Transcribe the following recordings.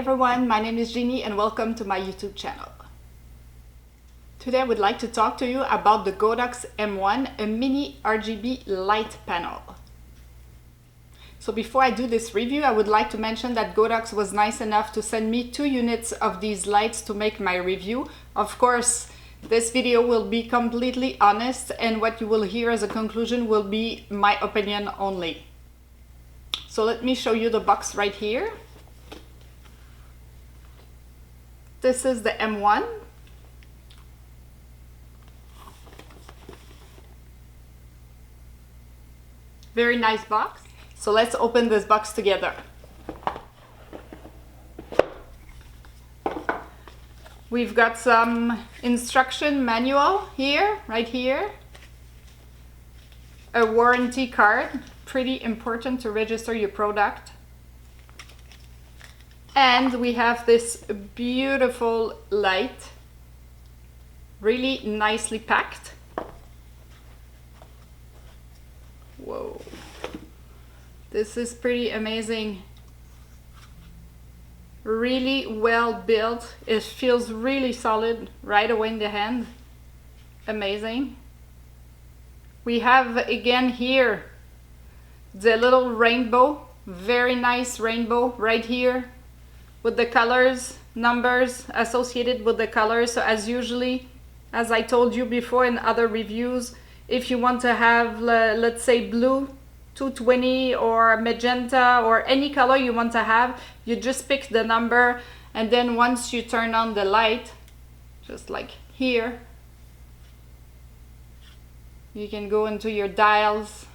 everyone, my name is Jeannie and welcome to my YouTube channel. Today I would like to talk to you about the Godox M1, a mini RGB light panel. So before I do this review, I would like to mention that Godox was nice enough to send me 2 units of these lights to make my review. Of course, this video will be completely honest and what you will hear as a conclusion will be my opinion only. So let me show you the box right here. This is the M1. Very nice box. So let's open this box together. We've got some instruction manual here, right here. A warranty card, pretty important to register your product. And we have this beautiful light, really nicely packed. Whoa, this is pretty amazing. Really well built. It feels really solid right away in the hand. Amazing. We have again here the little rainbow, very nice rainbow right here, with the colors, numbers associated with the colors. So as I told you before in other reviews, if you want to have, let's say, blue 220 or magenta or any color you want to have, you just pick the number, and then once you turn on the light, just like here, you can go into your dials,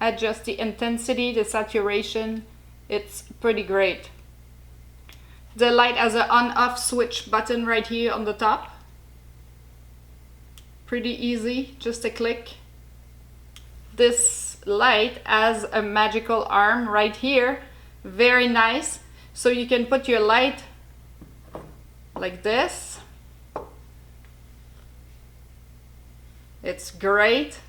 adjust the intensity, the saturation. It's pretty great. The light has an on-off switch button right here on the top. Pretty easy, just a click. This light has a magical arm right here. Very nice. So you can put your light like this. It's great.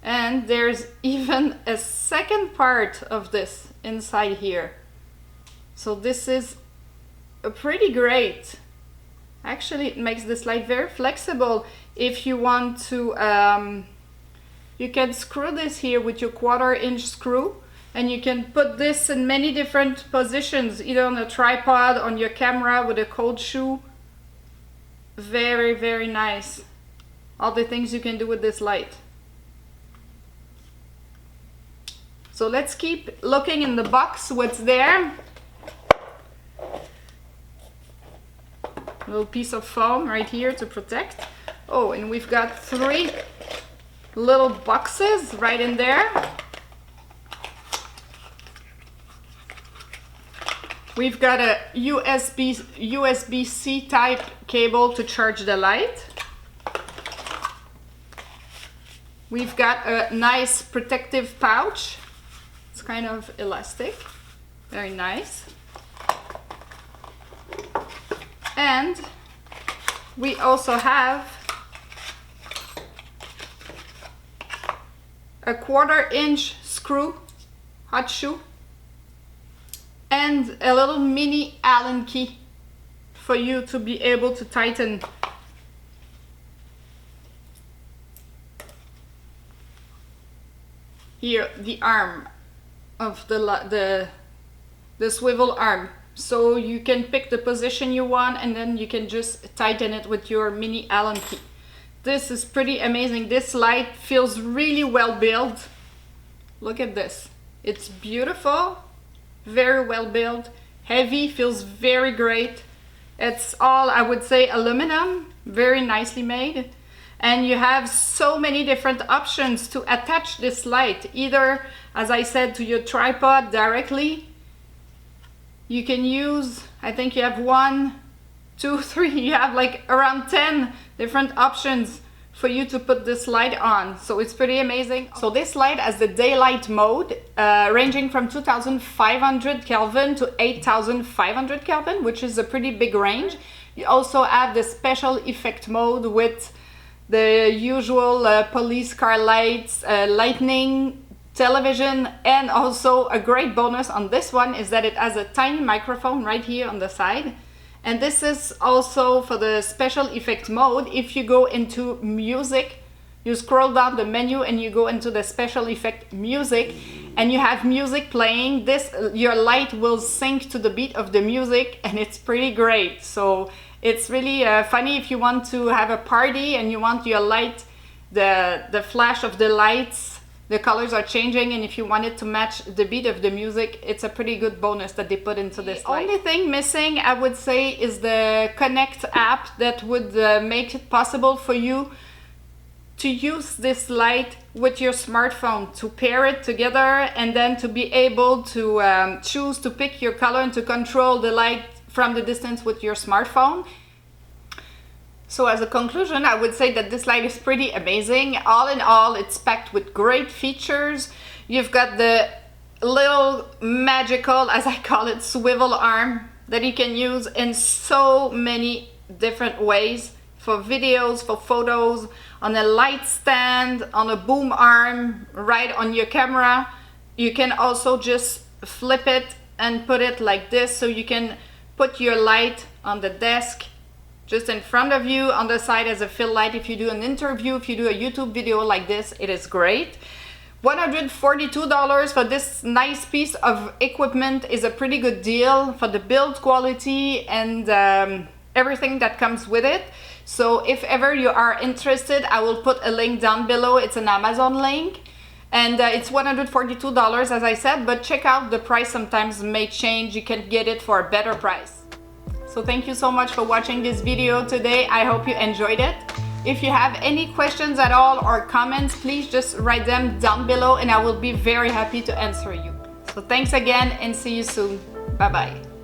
And there's even a second part of this inside here. So this is pretty great. Actually, it makes this light very flexible. If you want to, you can screw this here with your 1/4-inch screw, and you can put this in many different positions, either on a tripod, on your camera, with a cold shoe. Very, very nice. All the things you can do with this light. So let's keep looking in the box what's there. Little piece of foam right here to protect. Oh, and we've got 3 little boxes right in there. We've got a USB-C type cable to charge the light. We've got a nice protective pouch. It's kind of elastic. Very nice. And we also have a 1/4-inch screw, hot shoe, and a little mini Allen key for you to be able to tighten here the arm of the swivel arm. So you can pick the position you want, and then you can just tighten it with your mini Allen key. This is pretty amazing. This light feels really well built. Look at this. It's beautiful, very well built, heavy, feels very great. It's all, I would say, aluminum, very nicely made. And you have so many different options to attach this light, either, as I said, to your tripod directly. You can use, I think you have 1, 2, 3, you have like around 10 different options for you to put this light on. So it's pretty amazing. So this light has the daylight mode, ranging from 2500 Kelvin to 8500 Kelvin, which is a pretty big range. You also have the special effect mode with the usual police car lights, lightning, television. And also a great bonus on this one is that it has a tiny microphone right here on the side. And this is also for the special effect mode. If you go into music, you scroll down the menu and you go into the special effect music, and you have music playing. This, your light will sync to the beat of the music, and it's pretty great. So it's really funny if you want to have a party and you want your light, the flash of the lights, the colors are changing, and if you want it to match the beat of the music, it's a pretty good bonus that they put into this light. The only thing missing, I would say, is the Connect app that would make it possible for you to use this light with your smartphone, to pair it together, and then to be able to choose to pick your color and to control the light from the distance with your smartphone. So as a conclusion, I would say that this light is pretty amazing. All in all, it's packed with great features. You've got the little magical, as I call it, swivel arm that you can use in so many different ways, for videos, for photos, on a light stand, on a boom arm, right on your camera. You can also just flip it and put it like this, so you can put your light on the desk just in front of you, on the side as a fill light. If you do an interview, if you do a YouTube video like this, it is great. $142 for this nice piece of equipment is a pretty good deal for the build quality and everything that comes with it. So if ever you are interested, I will put a link down below. It's an Amazon link, and it's $142 as I said, but check out the price, sometimes may change. You can get it for a better price. So thank you so much for watching this video today. I hope you enjoyed it. If you have any questions at all or comments, please just write them down below and I will be very happy to answer you. So thanks again and see you soon. Bye bye.